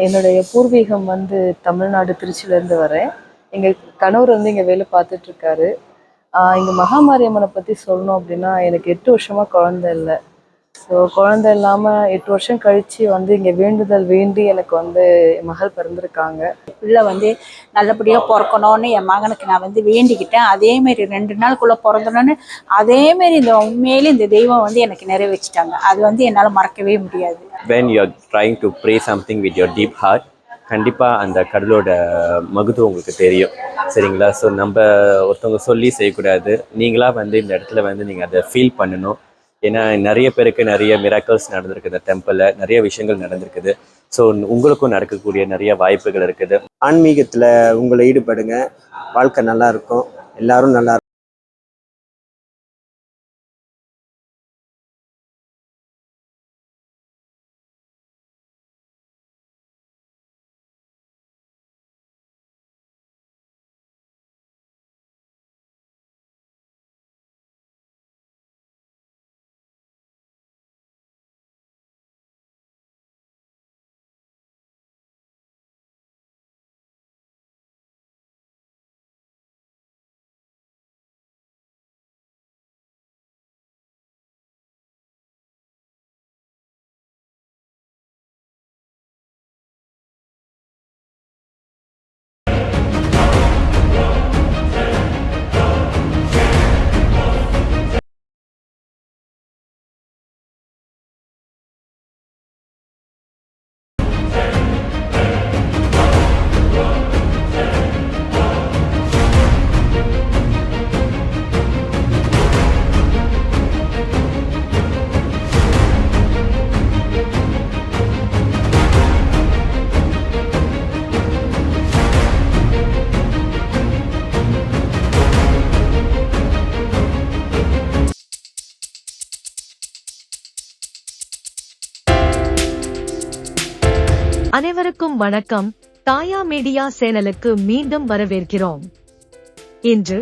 என்னுடைய பூர்வீகம் வந்து தமிழ்நாடு திருச்சியிலேருந்து வரேன். எங்கள் கணவர் வந்து இங்கே வேலை பார்த்துட்ருக்காரு. இங்கே மகாமாரியம்மனை பற்றி சொல்லணும் அப்படின்னா, எனக்கு 8 வருஷமாக குழந்தை இல்லை. ஸோ குழந்தை இல்லாமல் 8 வருஷம் கழித்து வந்து இங்கே வேண்டுதல் வேண்டி எனக்கு வந்து என் மகள் பிறந்திருக்காங்க. பிள்ளை வந்து நல்லபடியாக பிறக்கணும்னு என் மகனுக்கு நான் வந்து வேண்டிக்கிட்டேன். அதேமாரி 2 நாளுக்குள்ளே பிறந்தணுன்னு அதேமாரி இந்த உண்மையிலே இந்த தெய்வம் வந்து எனக்கு நிறைவேற்றிட்டாங்க. அது வந்து என்னால் மறக்கவே முடியாது. When you are trying to pray something with your deep heart, கண்டிப்பாக அந்த கடலோட மகத்துவம் உங்களுக்கு தெரியும், சரிங்களா? ஸோ நம்ம ஒருத்தவங்க சொல்லி செய்யக்கூடாது, நீங்களாக வந்து இந்த இடத்துல வந்து நீங்கள் அதை ஃபீல் பண்ணணும். ஏன்னா நிறைய பேருக்கு நிறைய மிராக்கிள்ஸ் நடந்திருக்குது, இந்த டெம்பிளில் நிறைய விஷயங்கள் நடந்திருக்குது. ஸோ உங்களுக்கும் நடக்கக்கூடிய நிறைய வாய்ப்புகள் இருக்குது. ஆன்மீகத்தில் உங்களை ஈடுபடுங்க, வாழ்க்கை நல்லா இருக்கும், எல்லாரும் நல்லா இருக்கும். அனைவருக்கும் வணக்கம். தாயா மீடியா சேனலுக்கு மீண்டும் வரவேற்கிறோம். இன்று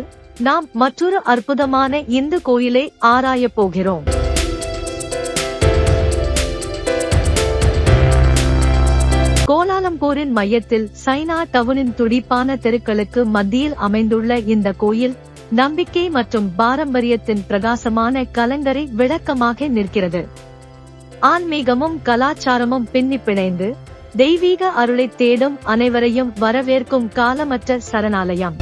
நாம் மற்றொரு அற்புதமான இந்து கோயிலை ஆராயப் போகிறோம். கோலாலம்பூரின் மையத்தில் சைனா டவுனின் துடிப்பான தெருக்களுக்கு மத்தியில் அமைந்துள்ள இந்த கோயில் நம்பிக்கை மற்றும் பாரம்பரியத்தின் பிரகாசமான கலங்கரை விளக்கமாக நிற்கிறது. ஆன்மீகமும் கலாச்சாரமும் பின்னி பிணைந்து தெய்வீக அருளை தேடும் அனைவரையும் வரவேற்கும் காலமற்ற சரணாலயம்.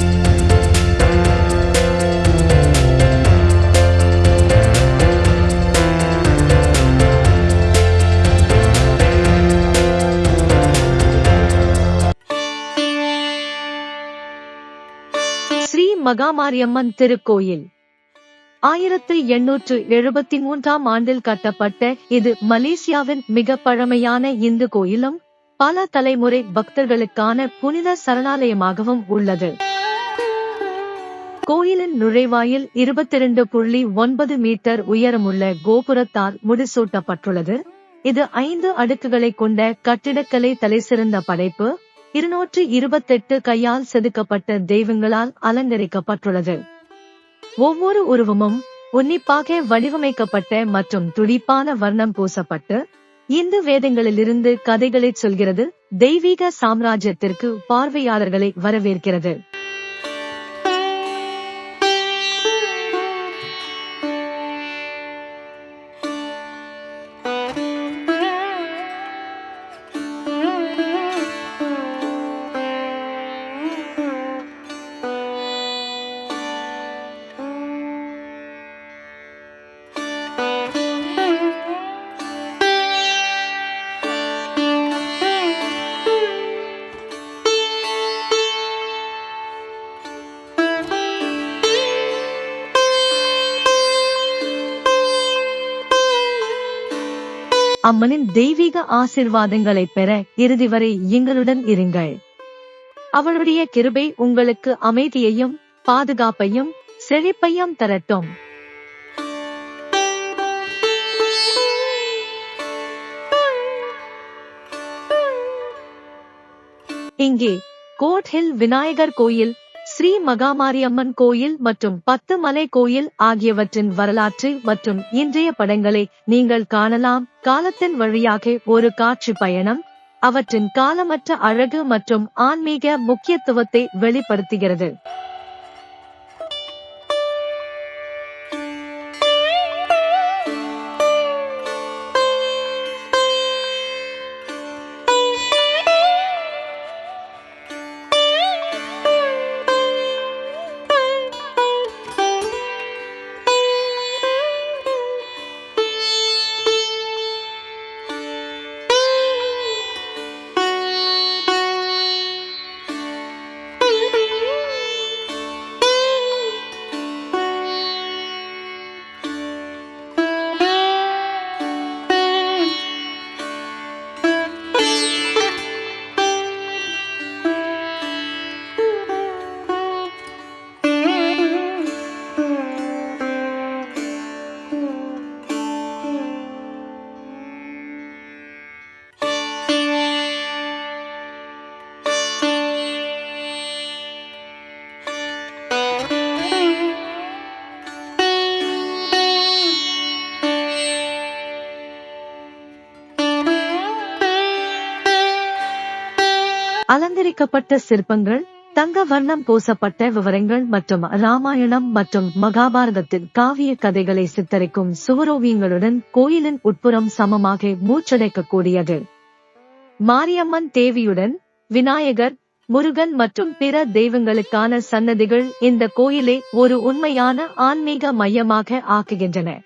ஸ்ரீ மகாமாரியம்மன் திருக்கோயில் 1873ஆம் ஆண்டில் கட்டப்பட்ட இது மலேசியாவின் மிக பழமையான இந்து கோயிலும் பல தலைமுறை பக்தர்களுக்கான புனித சரணாலயமாகவும் உள்ளது. கோயிலின் நுழைவாயில் 22.9 மீட்டர் உயரமுள்ள கோபுரத்தால் முடிசூட்டப்பட்டுள்ளது. இது 5 அடுக்குகளை கொண்ட கட்டிடக்கலை தலைசிறந்த படைப்பு. 228 கையால் செதுக்கப்பட்ட தெய்வங்களால் அலங்கரிக்கப்பட்டுள்ளது. ஒவ்வொரு உருவமும் உன்னிப்பாக வடிவமைக்கப்பட்ட மற்றும் துடிப்பான வர்ணம் பூசப்பட்டு இந்து வேதங்களிலிருந்து கதைகளை சொல்கிறது. தெய்வீக சாம்ராஜ்யத்திற்கு பார்வையாளர்களை வரவேற்கிறது. அம்மனின் தெய்வீக ஆசீர்வாதங்களை பெற இறுதி வரை எங்களுடன் இருங்கள். அவளுடைய கிருபை உங்களுக்கு அமைதியையும் பாதுகாப்பையும் செழிப்பையும் தரட்டும். இங்கே கோட் ஹில் விநாயகர் கோயில், ஸ்ரீ மகாமாரியம்மன் கோயில் மற்றும் 10 மலை கோயில் ஆகியவற்றின் வரலாற்று மற்றும் இன்றைய படங்களை நீங்கள் காணலாம். காலத்தின் வழியாக ஒரு காட்சி பயணம். அவற்றின் காலமற்ற அழகு மற்றும் ஆன்மீக முக்கியத்துவத்தை வெளிப்படுத்துகிறது. அலங்கரிக்கப்பட்ட சிற்பங்கள், தங்க வர்ணம் பூசப்பட்ட விவரங்கள் மற்றும் ராமாயணம் மற்றும் மகாபாரதத்தின் காவிய கதைகளை சித்தரிக்கும் சுவரோவியங்களுடன் கோயிலின் உட்புறம் சமமாக மூச்சடைக்கக்கூடியது. மாரியம்மன் தேவியுடன் விநாயகர், முருகன் மற்றும் பிற தெய்வங்களுக்கான சன்னதிகள் இந்த கோயிலை ஒரு உண்மையான ஆன்மீக மையமாக ஆக்குகின்றன.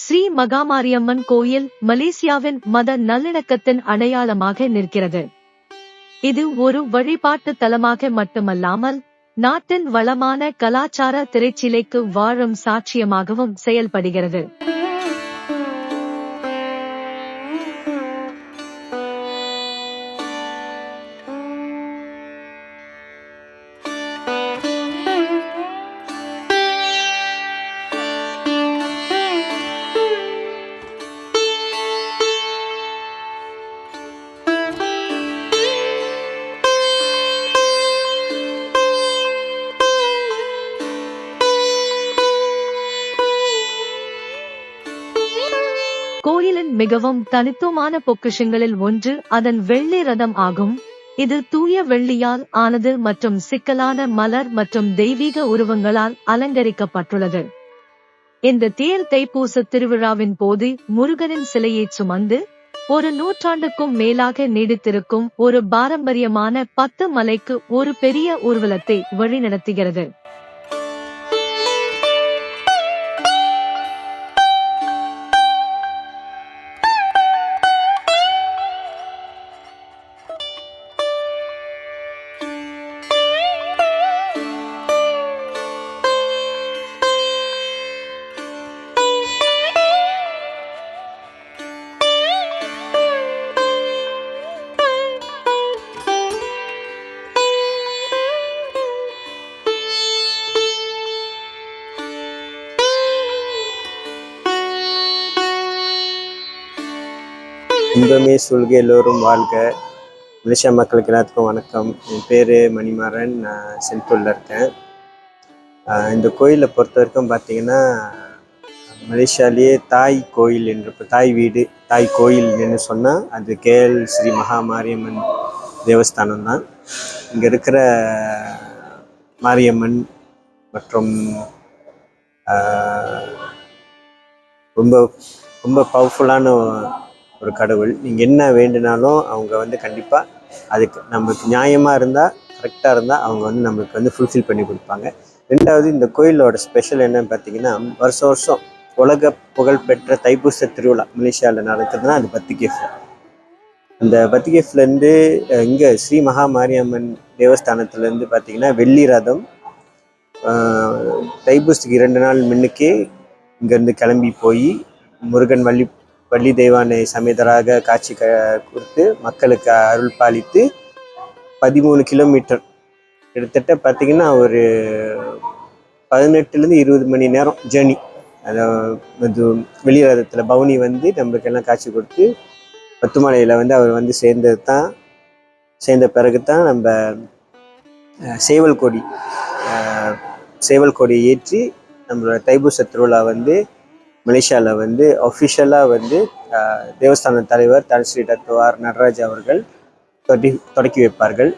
ஸ்ரீ மகாமாரியம்மன் கோயில் மலேசியாவின் மத நல்லிணக்கத்தின் அடையாளமாக நிற்கிறது. இது ஒரு வழிபாட்டு தலமாக மட்டுமல்லாமல் நாட்டின் வளமான கலாச்சார திரைச்சிலைக்கு வாழும் சாட்சியமாகவும் செயல்படுகிறது. கோயிலின் மிகவும் தனித்துவமான பொக்கிஷங்களில் ஒன்று அதன் வெள்ளி ரதம் ஆகும். இது தூய வெள்ளியால் ஆனது மற்றும் சிக்கலான மலர் மற்றும் தெய்வீக உருவங்களால் அலங்கரிக்கப்பட்டுள்ளது. இந்த தேர் தைப்பூச திருவிழாவின் போது முருகனின் சிலையை சுமந்து ஒரு நூற்றாண்டுக்கும் மேலாக நீடித்திருக்கும் ஒரு பாரம்பரியமான 10 மலைக்கு ஒரு பெரிய ஊர்வலத்தை வழிநடத்துகிறது. இன்பமே சொல்க எல்லோரும் வாழ்க. மலேசியா மக்களுக்கு எல்லாத்துக்கும் வணக்கம். என் பேர் மணிமாறன். நான் சென்ட்ரலில் இருக்கேன். இந்த கோயிலை பொறுத்த வரைக்கும் பார்த்தீங்கன்னா மலேசியாலேயே தாய் கோயில் என்று தாய் வீடு தாய் கோயில் என்று சொன்னால் அது கேஎல் ஸ்ரீ மகாமாரியம்மன் தேவஸ்தானம் தான். இங்கே இருக்கிற மாரியம்மன் மற்றும் ரொம்ப ரொம்ப பவர்ஃபுல்லான ஒரு கடவுள். நீங்கள் என்ன வேண்டுனாலும் அவங்க வந்து கண்டிப்பாக அதுக்கு நம்மளுக்கு நியாயமாக இருந்தால் கரெக்டாக இருந்தால் அவங்க வந்து நம்மளுக்கு வந்து ஃபுல்ஃபில் பண்ணி கொடுப்பாங்க. ரெண்டாவது, இந்த கோயிலோட ஸ்பெஷல் என்னன்னு பார்த்தீங்கன்னா வருஷம் வருஷம் உலக புகழ்பெற்ற தைப்பூச திருவிழா மலேசியாவில் நடக்குதுன்னா அது பத்துகேஃப். அந்த பத்துகேஃப்லேருந்து இங்கே ஸ்ரீ மகாமாரியம்மன் தேவஸ்தானத்துலேருந்து பார்த்தீங்கன்னா வெள்ளி ரதம் தைப்பூசத்துக்கு 2 நாள் முன்னுக்கே இங்கேருந்து கிளம்பி போய் முருகன் வள்ளி தெய்வானை சமேதராக காட்சி கொடுத்து மக்களுக்கு அருள் பாலித்து 13 கிலோமீட்டர் கிட்டத்தட்ட பார்த்திங்கன்னா ஒரு 18லேருந்து 20 மணி நேரம் ஜேர்னி. அது வெளி ரதத்தில் பவுனி வந்து நம்மளுக்கெல்லாம் காட்சி கொடுத்து பத்துமலையில் வந்து அவர் வந்து சேர்ந்த பிறகு தான் நம்ம சேவல் கொடி ஏற்றி நம்மளோட தைப்பூச திருவிழா வந்து மலேசியாவில் வந்து அஃபிஷியலாக வந்து தேவஸ்தான தலைவர் ஸ்ரீ டத்தோவார் நடராஜ் அவர்கள் தொடக்கி வைப்பார்கள்.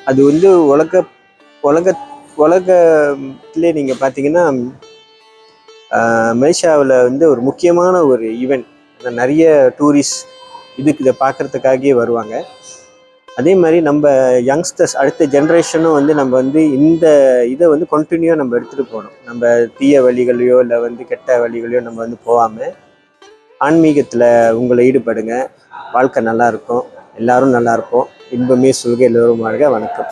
அது வந்து உலகத்திலே நீங்கள் பார்த்தீங்கன்னா மலேசியாவில் வந்து ஒரு முக்கியமான ஒரு ஈவெண்ட். நிறைய டூரிஸ்ட் இதை பார்க்குறதுக்காகவே வருவாங்க. அதே மாதிரி நம்ம யங்ஸ்டர்ஸ் அடுத்த ஜென்ரேஷனும் வந்து நம்ம வந்து இந்த இதை வந்து கண்டினியூவாக நம்ம எடுத்துகிட்டு போகணும். நம்ம தீய வழிகளையோ இல்லை வந்து கெட்ட வழிகளையோ நம்ம வந்து போகாமல் ஆன்மீகத்தில் உங்களை ஈடுபடுங்க. வாழ்க்கை நல்லாயிருக்கும். எல்லாரும் நல்லாயிருப்போம். இன்பமே சொல்க எல்லோரும் வாழ்க. வணக்கம்.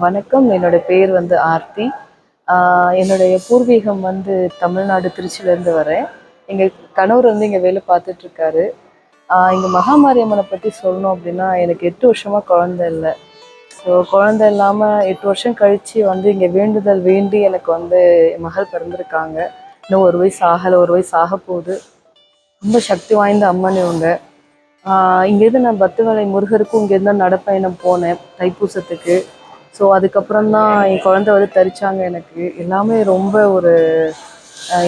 வணக்கம். என்னோட பேர் வந்து ஆர்த்தி. என்னுடைய பூர்வீகம் வந்து தமிழ்நாடு திருச்சியிலேருந்து வரேன். எங்கள் கணவர் வந்து இங்கே வேலை பார்த்துட்ருக்காரு. இங்கே மகாமாரியம்மனை பற்றி சொல்லணும் அப்படின்னா எனக்கு 8 வருஷமாக குழந்தை இல்லை. ஸோ குழந்தை இல்லாமல் 8 வருஷம் கழித்து வந்து இங்கே வேண்டுதல் வேண்டி எனக்கு வந்து என் மகள் பிறந்திருக்காங்க. இன்னும் 1 வயசு ஆகலை, 1 வயசு ஆக போகுது. ரொம்ப சக்தி வாய்ந்த அம்மன் இவங்க. இங்கேருந்து நான் பத்துமலை முருகருக்கும் இங்கேருந்து நடைப்பயணம் போனேன் தைப்பூசத்துக்கு. ஸோ அதுக்கப்புறம் தான் என் குழந்தை வந்து தரிச்சாங்க. எனக்கு எல்லாமே ரொம்ப ஒரு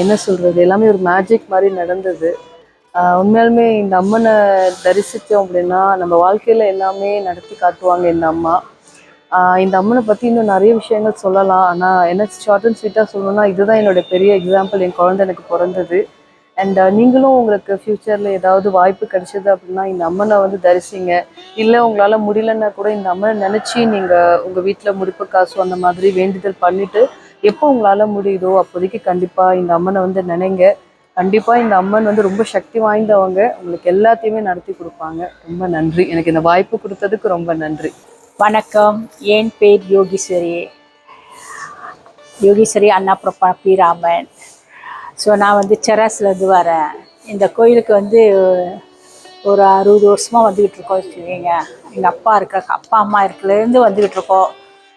என்ன சொல்கிறது, எல்லாமே ஒரு மேஜிக் மாதிரி நடந்தது. உண்மையாலுமே இந்த அம்மனை தரிசித்தோம் அப்படின்னா நம்ம வாழ்க்கையில் எல்லாமே நடத்தி காட்டுவாங்க இந்த அம்மா. இந்த அம்மனை பற்றி இன்னும் நிறைய விஷயங்கள் சொல்லலாம். ஆனால் என்ன ஷார்ட் அண்ட் ஸ்வீட்டாக சொல்லணும்னா இதுதான் என்னோட பெரிய எக்ஸாம்பிள். என் குழந்தை எனக்கு பிறந்தது. அண்ட் நீங்களும் உங்களுக்கு ஃப்யூச்சரில் ஏதாவது வாய்ப்பு கிடைச்சது அப்படின்னா இந்த அம்மனை வந்து தரிசிங்க. இல்லை உங்களால் முடியலன்னா கூட இந்த அம்மனை நினச்சி நீங்கள் உங்கள் வீட்டில் முடிப்பு காசு அந்த மாதிரி வேண்டுதல் பண்ணிவிட்டு எப்போ உங்களால் முடியுதோ அப்போதைக்கு கண்டிப்பாக இந்த அம்மனை வந்து நினைங்க. கண்டிப்பாக இந்த அம்மன் வந்து ரொம்ப சக்தி வாய்ந்தவங்க. உங்களுக்கு எல்லாத்தையுமே நடத்தி கொடுப்பாங்க. ரொம்ப நன்றி. எனக்கு இந்த வாய்ப்பு கொடுத்ததுக்கு ரொம்ப நன்றி. வணக்கம். என் பேர் யோகீஸ்வரி அண்ணாபுரம் பீராமன். ஸோ நான் வந்து செராஸ்லேருந்து வரேன். இந்த கோயிலுக்கு வந்து ஒரு 60 வருஷமாக வந்துக்கிட்டு இருக்கோம் வச்சுக்கோங்க. எங்கள் அப்பா அம்மா இருக்கிறதுலேருந்து வந்துக்கிட்டு இருக்கோம்.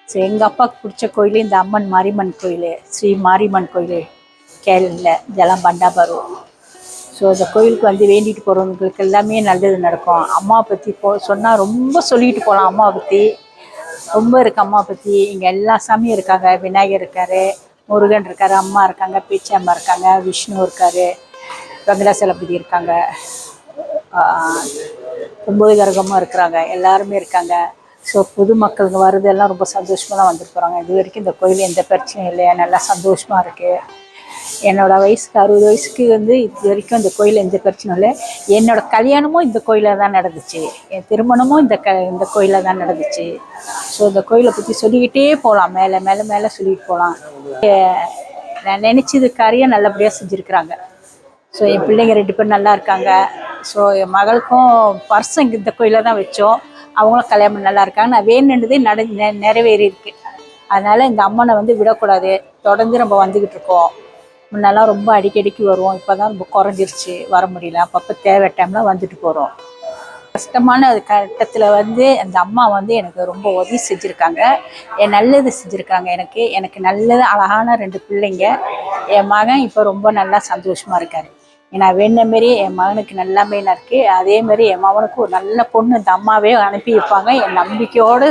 ஸோ எங்கள் அப்பாவுக்கு பிடிச்ச கோயில் இந்த அம்மன் மாரியம்மன் கோயில், ஸ்ரீ மாரியம்மன் கோயில் கேரளில் ஜலம் பண்டாபரு. ஸோ இந்த கோயிலுக்கு வந்து வேண்டிட்டு போகிறவங்களுக்கு எல்லாமே நல்லது நடக்கும். அம்மாவை பற்றி சொன்னால் ரொம்ப சொல்லிட்டு போகலாம். அம்மாவை பற்றி ரொம்ப இருக்குது. அம்மாவை பற்றி இங்கே எல்லா சாமியும் இருக்காங்க. விநாயகர் இருக்கார், முருகன் இருக்கார், அம்மா இருக்காங்க, பேச்சாம்மா இருக்காங்க, விஷ்ணு இருக்கார். வெங்கடாசலபதி இருக்காங்க, ஒம்பது கரகமாக இருக்கிறாங்க, எல்லாருமே இருக்காங்க. ஸோ பொதுமக்களுக்கு வர்றதெல்லாம் ரொம்ப சந்தோஷமாக தான் வந்துட்டு போகிறாங்க. இது வரைக்கும் இந்த கோயில் எந்த பிரச்சனையும் இல்லை, நல்லா சந்தோஷமாக இருக்குது. என்னோடய வயசுக்கு 60 வயசுக்கு இது வரைக்கும் இந்த கோயில் எந்த பிரச்சனையும் இல்லை. என்னோடய கல்யாணமும் இந்த கோயிலில் தான் நடந்துச்சு, என் திருமணமும் இந்த கோயிலில் தான் நடந்துச்சு. ஸோ இந்த கோயிலை பற்றி சொல்லிக்கிட்டே போகலாம், மேலே மேலே மேலே சொல்லிட்டு போகலாம். நான் நினச்சது காரியம் நல்லபடியாக செஞ்சுருக்குறாங்க. ஸோ என் பிள்ளைங்க 2 பேர் நல்லா இருக்காங்க. ஸோ என் மகளுக்கும் பர்சன் இந்த கோயிலில் தான் வச்சோம், அவங்களும் கல்யாணம் நல்லா இருக்காங்க. நான் வேணுன்றதே நிறைவேறி இருக்கு. அதனால் இந்த அம்மனை விடக்கூடாது, தொடர்ந்து நம்ம வந்துக்கிட்டு இருக்கோம். முன்னெல்லாம் ரொம்ப அடிக்கடிக்கு வருவோம், இப்போ தான் ரொம்ப குறைஞ்சிருச்சு, வர முடியல. அப்பப்போ தேவை டைமில் வந்துட்டு போகிறோம். கஷ்டமான கட்டத்தில் அந்த அம்மா எனக்கு ரொம்ப உதவி செஞ்சுருக்காங்க, என் நல்லது செஞ்சுருக்காங்க. எனக்கு நல்லது அழகான 2 பிள்ளைங்க. என் மகன் இப்போ ரொம்ப நல்லா சந்தோஷமாக இருக்கார். நான் வேண்ட மாரி என் மகனுக்கு நல்லாமே இருக்குது. அதேமாரி என் மகனுக்கு ஒரு நல்ல பொண்ணு இந்த அம்மாவே அனுப்பி வைப்பாங்க. என் நம்பிக்கையோடு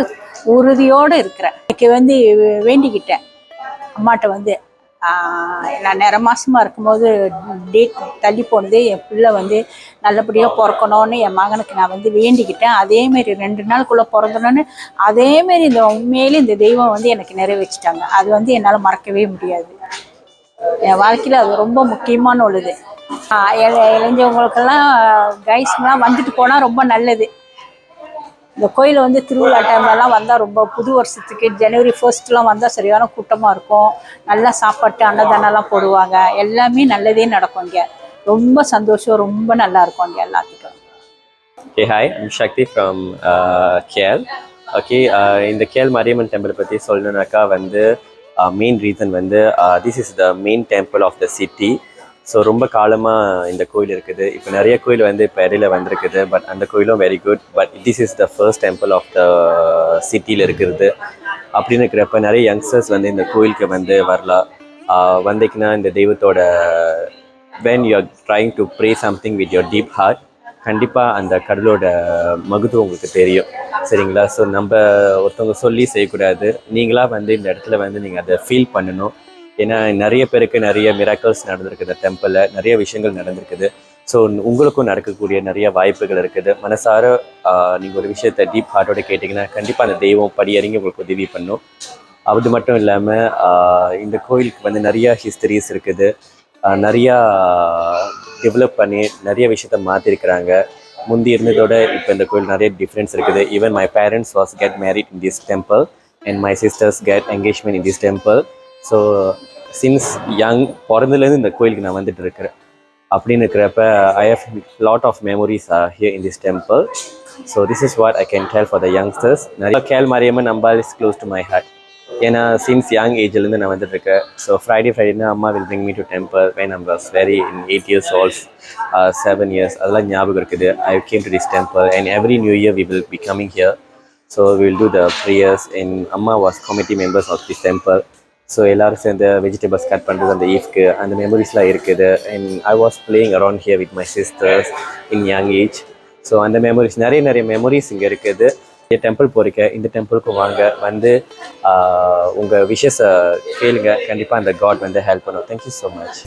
உறுதியோடு இருக்கிறேன். எனக்கு வேண்டிக்கிட்டேன் அம்மாட்ட நான் நிற மாசமாக இருக்கும்போது டேட் தள்ளி போனது, என் பிள்ளை நல்லபடியாக பிறக்கணும்னு என் மகனுக்கு நான் வேண்டிக்கிட்டேன். அதேமாரி 2 நாளுக்குள்ளே பிறந்தணுன்னு அதேமாரி உண்மையிலே இந்த தெய்வம் எனக்கு நிறைவேற்றிட்டாங்க. அது என்னால் மறக்கவே முடியாது. என் வாழ்க்கையில் அது ரொம்ப முக்கியமான உள்ளது. இளைஞவங்களுக்கெல்லாம் கைஸ்லாம் வந்துட்டு போனால் ரொம்ப நல்லது. இந்த கோயில் திருவிழா டைம்லலாம் வந்தால் ரொம்ப புது வருஷத்துக்கு ஜனவரி 1 வந்தால் சரியான கூட்டமாக இருக்கும். நல்லா சாப்பாட்டு அன்னதானம்லாம் போடுவாங்க, எல்லாமே நல்லதே நடக்கும் இங்கே. ரொம்ப சந்தோஷம், ரொம்ப நல்லா இருக்கும் இங்கே எல்லாத்துக்கும். Okay, hi, I'm Shakti from KL. Okay, இந்த KL மாரியம்மன் டெம்பிள் பற்றி சொல்லணுன்னாக்கா main reason this is the main temple of the city. So ரொம்ப காலமாக இந்த கோயில் இருக்குது. இப்போ நிறைய கோயில் இப்போ இடையில வந்திருக்குது, பட் அந்த கோயிலும் very good. But this is the first temple of the சிட்டியில் இருக்கிறது. அப்படின்னு இருக்கிறப்ப நிறைய யங்ஸ்டர்ஸ் இந்த கோயிலுக்கு வரலாம். வந்தீங்கன்னா இந்த தெய்வத்தோட when you are trying to pray something with your deep heart, கண்டிப்பாக அந்த கடவுளோட மகத்துவம் உங்களுக்கு தெரியும், சரிங்களா? ஸோ நம்ம ஒருத்தவங்க சொல்லி செய்யக்கூடாது, நீங்களாக இந்த இடத்துல நீங்கள் அதை ஃபீல் பண்ணணும். ஏன்னா நிறைய பேருக்கு நிறைய மிராக்கிள்ஸ் நடந்திருக்குது, இந்த டெம்பிளில் நிறைய விஷயங்கள் நடந்திருக்குது. ஸோ உங்களுக்கும் நடக்கக்கூடிய நிறைய வாய்ப்புகள் இருக்குது. மனசார நீங்கள் ஒரு விஷயத்தை டீப் ஹார்ட்டோட கேட்டிங்கன்னா கண்டிப்பாக அந்த தெய்வம் படியறங்கி உங்களுக்கு உதவி பண்ணும். அது மட்டும் இல்லாமல் இந்த கோயிலுக்கு நிறையா ஹிஸ்டரிஸ் இருக்குது. நிறையா டெவலப் பண்ணி நிறைய விஷயத்த மாற்றிருக்கிறாங்க. முந்தி இருந்ததோட இப்போ இந்த கோயில் நிறைய டிஃப்ரென்ஸ் இருக்குது. Even my parents was get married in this temple and my sisters get engagement in this temple. So since young பிறந்ததுலேருந்து இந்த கோயிலுக்கு நான் வந்துட்டு இருக்கிறேன். அப்படின்னு இருக்கிறப்ப I have lot of memories here in this temple. So this is what I can tell for the youngsters. நிறைய KL Mariamman Ambal is close to my heart. ஏன்னா சின்ஸ் யங் ஏஜ்லேருந்து நான் வந்துட்டுருக்கேன். ஸோ ஃப்ரைடேனா அம்மா will bring me to temple when I was very in 8 years old, 7 years, அதெல்லாம் ஞாபகம் இருக்குது. I came to this temple and every new year we will be coming here. So we will do the prayers and அம்மா was committee members of this temple. So எல்லோரும் சேர்ந்து vegetables cut பண்ணுறது அந்த ஈஃப்க்கு அந்த மெமரிஸ்லாம் இருக்குது. And I was playing around here with my sisters in young age. So அந்த memories நிறைய memories இங்கே இருக்குது. டெம்பிள் போகிறீங்க, இந்த டெம்பிளுக்கு வாங்க, உங்கள் விஷஸை கேளுங்க. கண்டிப்பாக அந்த காட் ஹெல்ப் பண்ணும். Thank you so much.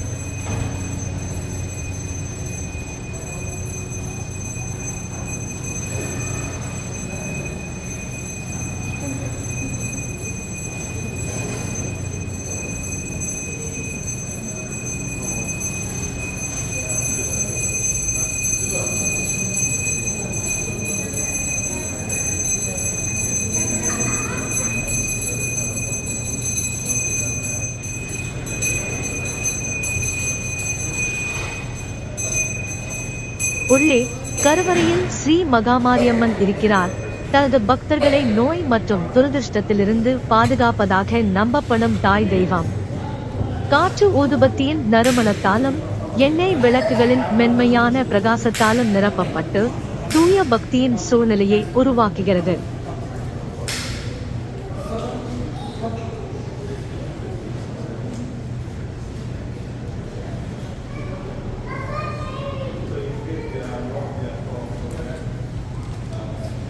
உள்ளே கருவறையில் ஸ்ரீ மகாமாரியம்மன் இருக்கிறார். தனது பக்தர்களை நோய் மற்றும் துரதிருஷ்டத்திலிருந்து பாதுகாப்பதாக நம்பப்படும் தாய் தெய்வம். காற்று ஊதுபத்தியின் நறுமணத்தாலும் எண்ணெய் விளக்குகளின் மென்மையான பிரகாசத்தாலும் நிரப்பப்பட்டு தூய பக்தியின் சூழ்நிலையை உருவாக்குகிறது.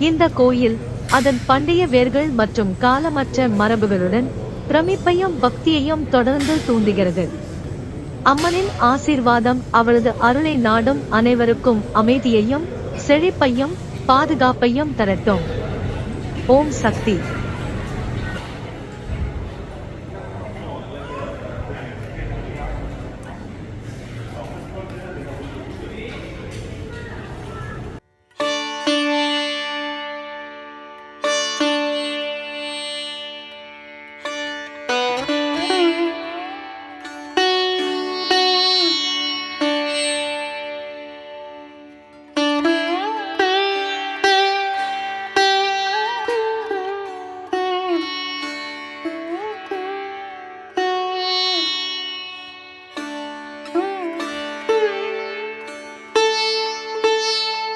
இந்த கோயில் அதன் பண்டைய வேர்கள் மற்றும் காலமற்ற மரபுகளுடன் பிரமிப்பையும் பக்தியையும் தொடர்ந்து தூண்டுகிறது. அம்மனின் ஆசீர்வாதம் அவளது அருளை நாடும் அனைவருக்கும் அமைதியையும் செழிப்பையும் பாதுகாப்பையும் தரட்டும். ஓம் சக்தி.